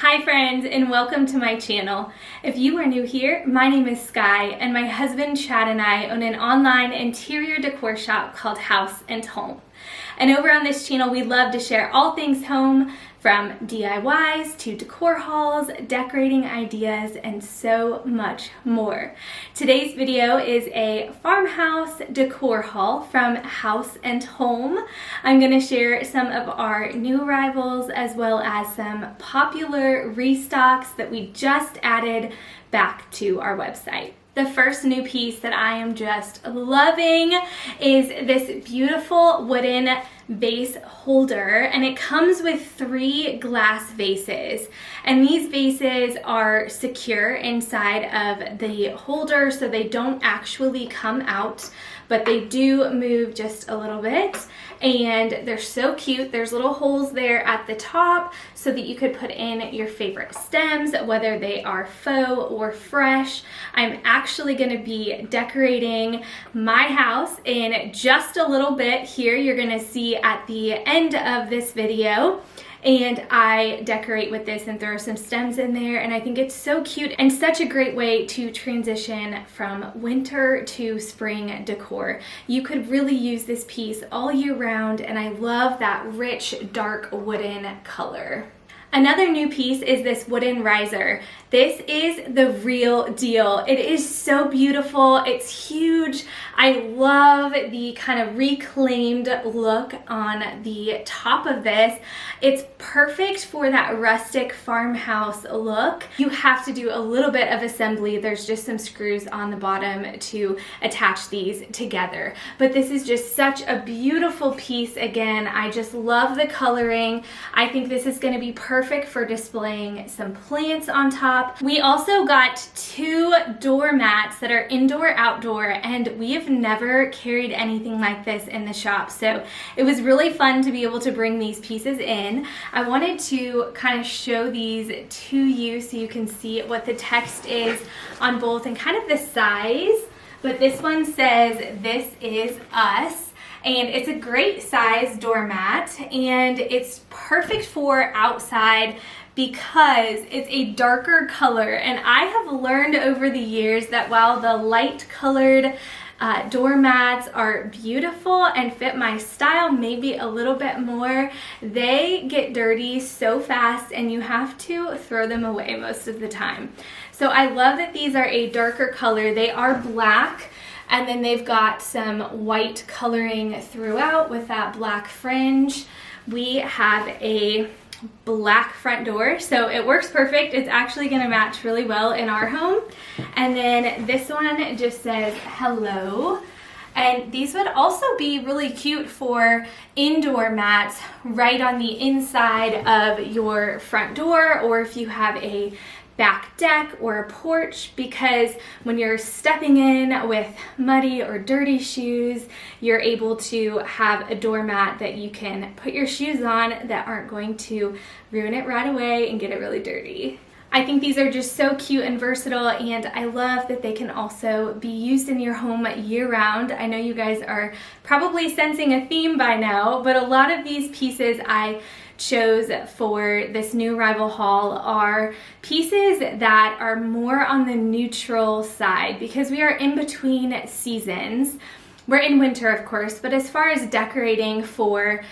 Hi friends, and welcome to my channel. If you are new here, my name is Sky, and my husband Chad and I own an online interior decor shop called Houseandholm. And over on this channel, we love to share all things home, from DIYs to decor hauls, decorating ideas, and so much more. Today's video is a farmhouse decor haul from Houseandholm. I'm going to share some of our new arrivals as well as some popular restocks that we just added back to our website. The first new piece that I am just loving is this beautiful wooden vase holder, and it comes with 3 glass vases, and these vases are secure inside of the holder so they don't actually come out, but they do move just a little bit, and they're so cute. There's little holes there at the top so that you could put in your favorite stems, whether they are faux or fresh. I'm actually going to be decorating my house in just a little bit here. You're going to see at the end of this video, and I decorate with this and throw some stems in there, and I think it's so cute and such a great way to transition from winter to spring decor. You could really use this piece all year round, and I love that rich dark wooden color. Another new piece is this wooden riser. This is the real deal. It is so beautiful. It's huge. I love the kind of reclaimed look on the top of this. It's perfect for that rustic farmhouse look. You have to do a little bit of assembly. There's just some screws on the bottom to attach these together. But this is just such a beautiful piece. Again, I just love the coloring. I think this is going to be perfect for displaying some plants on top. We also got 2 doormats that are indoor-outdoor, and we have never carried anything like this in the shop, so it was really fun to be able to bring these pieces in. I wanted to kind of show these to you so you can see what the text is on both and kind of the size, but this one says, "This is us." And it's a great size doormat, and it's perfect for outside because it's a darker color. And I have learned over the years that while the light colored doormats are beautiful and fit my style maybe a little bit more, they get dirty so fast and you have to throw them away most of the time. So I love that these are a darker color. They are black, and then they've got some white coloring throughout with that black fringe. We have a black front door, so it works perfect. It's actually going to match really well in our home. And then this one just says hello. And these would also be really cute for indoor mats right on the inside of your front door, or if you have a back deck or a porch, because when you're stepping in with muddy or dirty shoes, you're able to have a doormat that you can put your shoes on that aren't going to ruin it right away and get it really dirty. I think these are just so cute and versatile, and I love that they can also be used in your home year-round. I know you guys are probably sensing a theme by now, but a lot of these pieces I chose for this new arrival haul are pieces that are more on the neutral side because we are in between seasons. We're in winter, of course, but as far as decorating for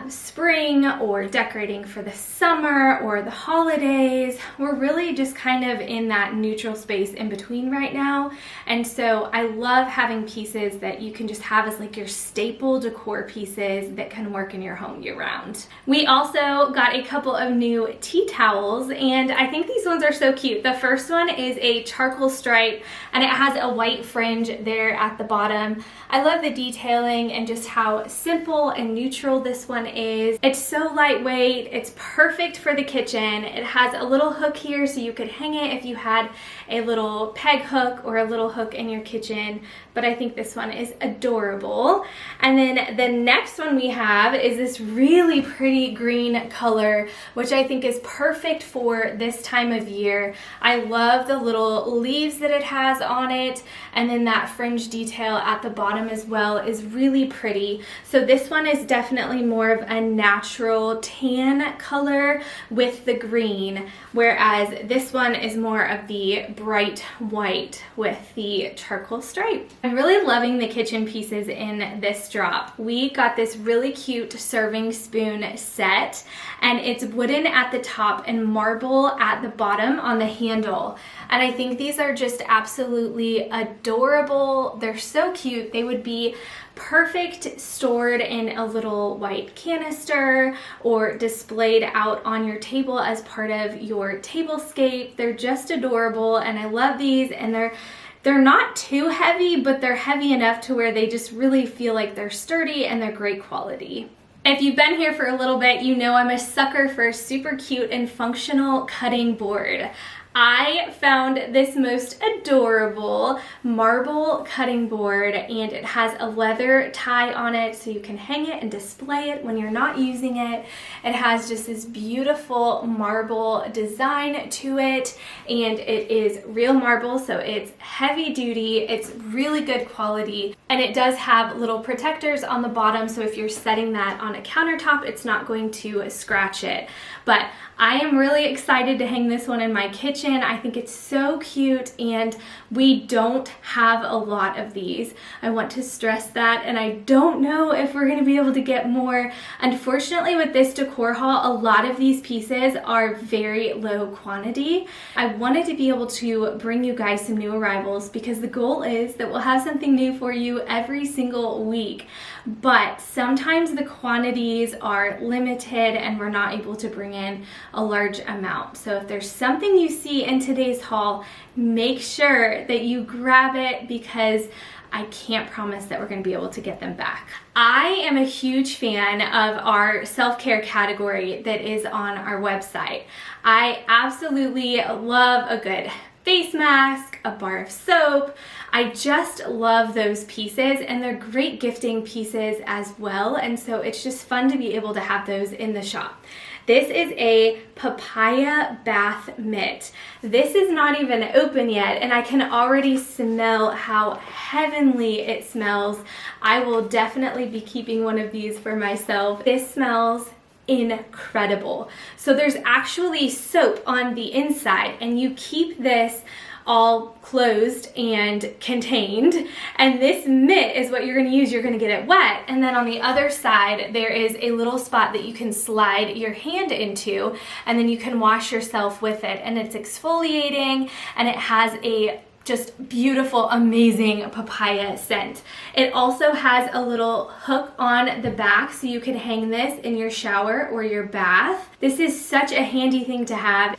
spring or decorating for the summer or the holidays, we're really just kind of in that neutral space in between right now. And so I love having pieces that you can just have as like your staple decor pieces that can work in your home year round. We also got a couple of new tea towels, and I think these ones are so cute. The first one is a charcoal stripe, and it has a white fringe there at the bottom. I love the detailing and just how simple and neutral this one is. It's so lightweight. It's perfect for the kitchen. It has a little hook here so you could hang it if you had a little peg hook or a little hook in your kitchen, but I think this one is adorable. And then the next one we have is this really pretty green color, which I think is perfect for this time of year. I love the little leaves that it has on it, and then that fringe detail at the bottom as well is really pretty. So this one is definitely more more of a natural tan color with the green, whereas this one is more of the bright white with the charcoal stripe. I'm really loving the kitchen pieces in this drop. We got this really cute serving spoon set, and it's wooden at the top and marble at the bottom on the handle. And I think these are just absolutely adorable. They're so cute. They would be perfect stored in a little white canister or displayed out on your table as part of your tablescape. They're just adorable, and I love these, and they're not too heavy, but they're heavy enough to where they just really feel like they're sturdy and they're great quality. If you've been here for a little bit, you know I'm a sucker for a super cute and functional cutting board. I found this most adorable marble cutting board, and it has a leather tie on it so you can hang it and display it when you're not using it. It has just this beautiful marble design to it, and it is real marble, so it's heavy duty, it's really good quality, and it does have little protectors on the bottom, so if you're setting that on a countertop, it's not going to scratch it. But I am really excited to hang this one in my kitchen. I think it's so cute, and we don't have a lot of these. I want to stress that, and I don't know if we're going to be able to get more. Unfortunately, with this decor haul, a lot of these pieces are very low quantity. I wanted to be able to bring you guys some new arrivals because the goal is that we'll have something new for you every single week. But sometimes the quantities are limited and we're not able to bring in a large amount. So if there's something you see in today's haul, make sure that you grab it because I can't promise that we're going to be able to get them back. I am a huge fan of our self-care category that is on our website. I absolutely love a good face mask, a bar of soap. I just love those pieces, and they're great gifting pieces as well, and so it's just fun to be able to have those in the shop. This is a papaya bath mitt. This is not even open yet, and I can already smell how heavenly it smells. I will definitely be keeping one of these for myself. This smells incredible. So there's actually soap on the inside, and you keep this all closed and contained, and this mitt is what you're going to use. You're going to get it wet, and then on the other side there is a little spot that you can slide your hand into, and then you can wash yourself with it, and it's exfoliating, and it has a just beautiful, amazing papaya scent. It also has a little hook on the back so you can hang this in your shower or your bath. This is such a handy thing to have.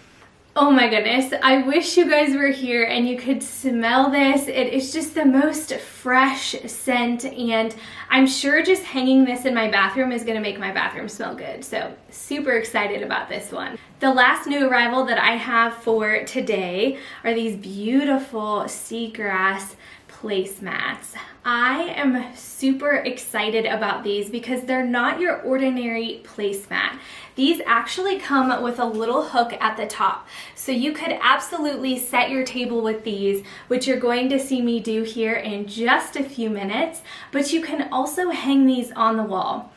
Oh my goodness, I wish you guys were here and you could smell this. It is just the most fresh scent, and I'm sure just hanging this in my bathroom is gonna make my bathroom smell good. So super excited about this one. The last new arrival that I have for today are these beautiful seagrass placemats. I am super excited about these because they're not your ordinary placemat. These actually come with a little hook at the top. So you could absolutely set your table with these, which you're going to see me do here in just a few minutes, but you can also hang these on the wall.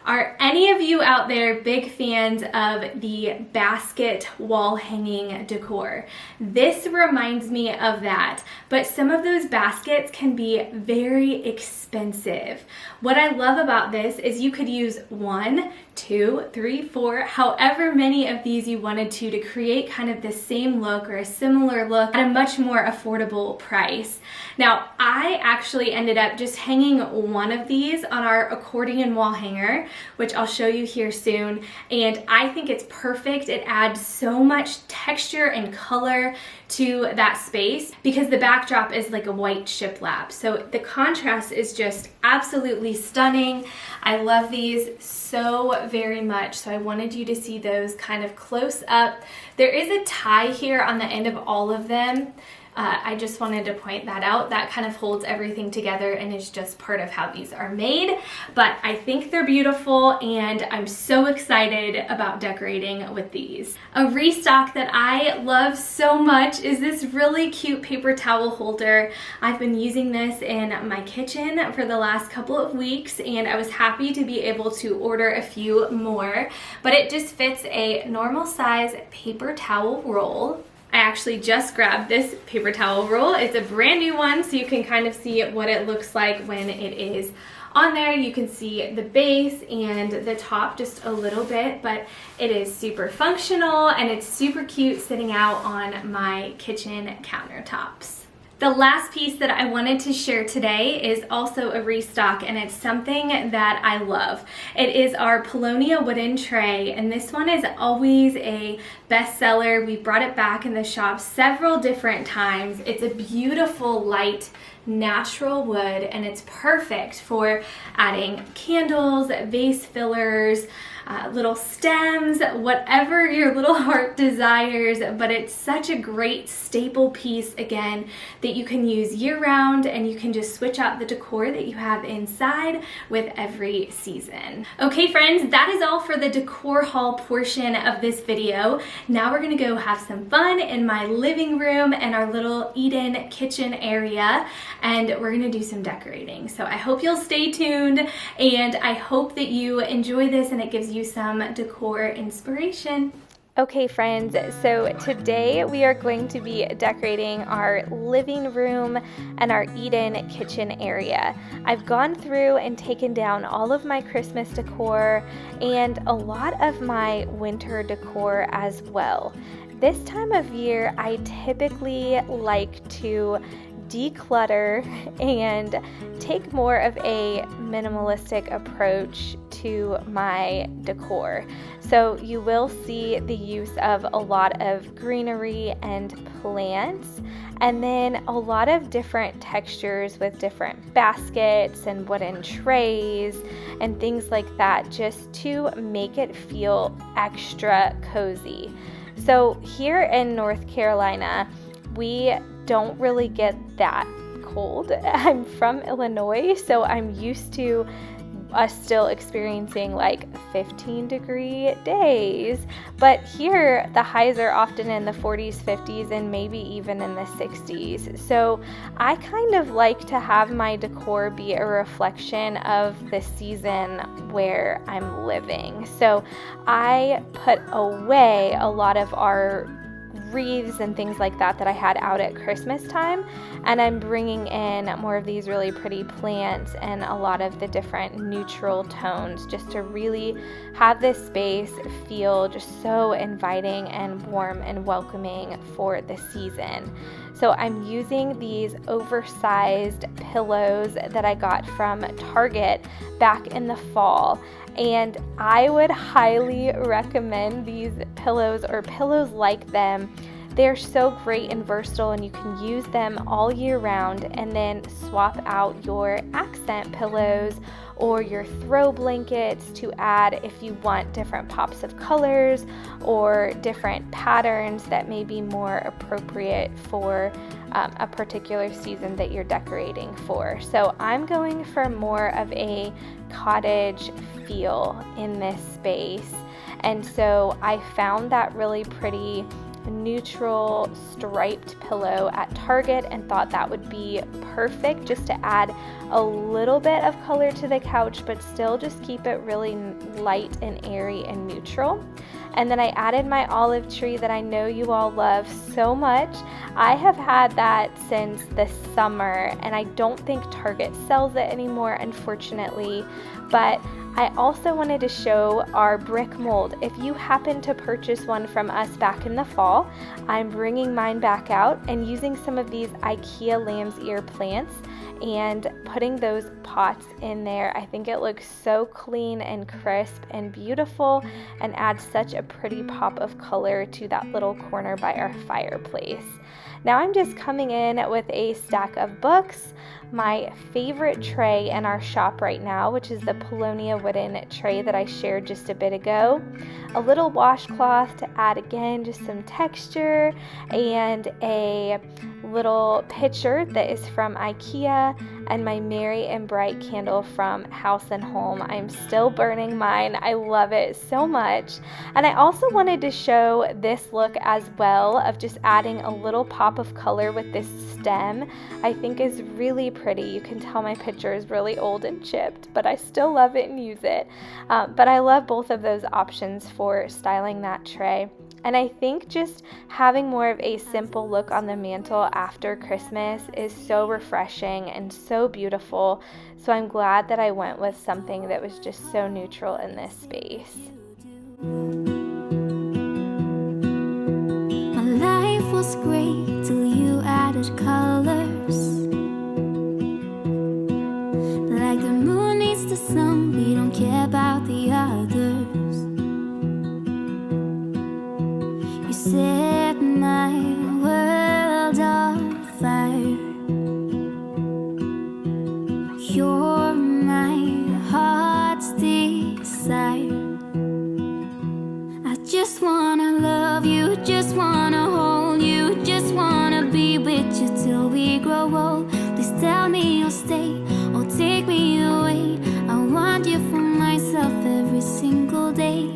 Are any of you out there big fans of the basket wall hanging decor? This reminds me of that, but some of those baskets can be very expensive. What I love about this is you could use 1, 2, 3, 4, however many of these you wanted to create kind of the same look or a similar look at a much more affordable price. Now, I actually ended up just hanging one of these on our accordion wall hanger, which I'll show you here soon, and I think it's perfect. It adds so much texture and color to that space because the backdrop is like a white shiplap. So the contrast is just absolutely stunning. I love these so very much, so I wanted you to see those kind of close up. There is a tie here on the end of all of them. I just wanted to point that out. That kind of holds everything together and is just part of how these are made. But I think they're beautiful and I'm so excited about decorating with these. A restock that I love so much is this really cute paper towel holder. I've been using this in my kitchen for the last couple of weeks and I was happy to be able to order a few more, but it just fits a normal size paper towel roll. I actually just grabbed this paper towel roll. It's a brand new one, so you can kind of see what it looks like when it is on there. You can see the base and the top just a little bit, but it is super functional and it's super cute sitting out on my kitchen countertops. The last piece that I wanted to share today is also a restock, and it's something that I love. It is our Polonia wooden tray, and this one is always a bestseller. We brought it back in the shop several different times. It's a beautiful, light, natural wood, and it's perfect for adding candles, vase fillers, little stems, whatever your little heart desires, but it's such a great staple piece, again, that you can use year-round, and you can just switch out the decor that you have inside with every season. Okay friends, that is all for the decor haul portion of this video. Now we're gonna go have some fun in my living room and our little eat-in kitchen area, and we're gonna do some decorating. So I hope you'll stay tuned, and I hope that you enjoy this and it gives you some decor inspiration. Okay friends, so today we are going to be decorating our living room and our eat-in kitchen area. I've gone through and taken down all of my Christmas decor and a lot of my winter decor as well. This time of year, I typically like to declutter and take more of a minimalistic approach to my decor. So you will see the use of a lot of greenery and plants, and then a lot of different textures with different baskets and wooden trays and things like that, just to make it feel extra cozy. So here in North Carolina, we don't really get that cold. I'm from Illinois, so I'm used to us still experiencing like 15-degree days, but here the highs are often in the 40s, 50s, and maybe even in the 60s. So I kind of like to have my decor be a reflection of the season where I'm living. So I put away a lot of our wreaths and things like that I had out at Christmas time, and I'm bringing in more of these really pretty plants and a lot of the different neutral tones, just to really have this space feel just so inviting and warm and welcoming for the season. So I'm using these oversized pillows that I got from Target back in the fall, and I would highly recommend these pillows or pillows like them. They're so great and versatile, and you can use them all year round, and then swap out your accent pillows or your throw blankets to add if you want different pops of colors or different patterns that may be more appropriate for a particular season that you're decorating for. So I'm going for more of a cottage feel in this space, and so I found that really pretty neutral striped pillow at Target and thought that would be perfect just to add a little bit of color to the couch, but still just keep it really light and airy and neutral. And then I added my olive tree that I know you all love so much. I have had that since the summer, and I don't think Target sells it anymore, unfortunately, but I also wanted to show our brick mold. If you happen to purchase one from us back in the fall, I'm bringing mine back out and using some of these IKEA lamb's ear plants and putting those pots in there. I think it looks so clean and crisp and beautiful and adds such a pretty pop of color to that little corner by our fireplace. Now I'm just coming in with a stack of books, my favorite tray in our shop right now, which is the Polonia wooden tray that I shared just a bit ago. A little washcloth to add again just some texture, and a little pitcher that is from IKEA, and my Merry and Bright candle from Houseandholm. I'm still burning mine. I love it so much. And I also wanted to show this look as well, of just adding a little pop of color with this stem. I think is really pretty. You can tell my picture is really old and chipped, but I still love it and use it. But I love both of those options for styling that tray. And I think just having more of a simple look on the mantle after Christmas is so refreshing and so beautiful. So I'm glad that I went with something that was just so neutral in this space. My life was great till you added colors. Like the moon needs the sun, we don't care about the others. You set my world on fire. You're my heart's desire. I just wanna love you, just wanna hold you, just wanna be with you till we grow old. Please tell me you'll stay or take me away. I want you for myself every single day.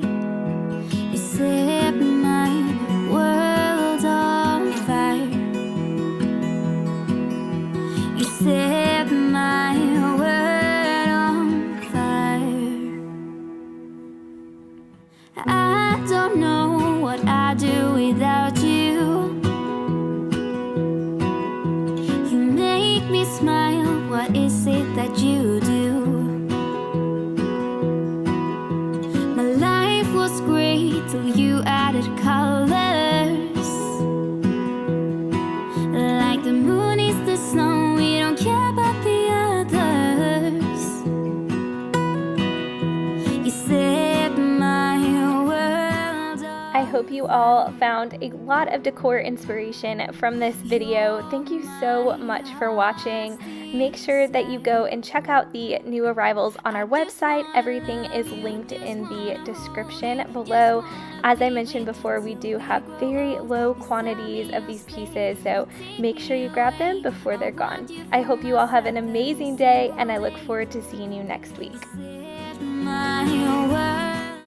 You set my world on fire. You set my world on fire. I don't know what I'd do without you. You make me smile, what is it that you do? My life was great till you added colors. Like the moon is the sun, we don't care about the others. You set my world on. I hope you all found a lot of decor inspiration from this video. Thank you so much for watching. Make sure that you go and check out the new arrivals on our website. Everything is linked in the description below. As I mentioned before, we do have very low quantities of these pieces, so make sure you grab them before they're gone. I hope you all have an amazing day, and I look forward to seeing you next week. My world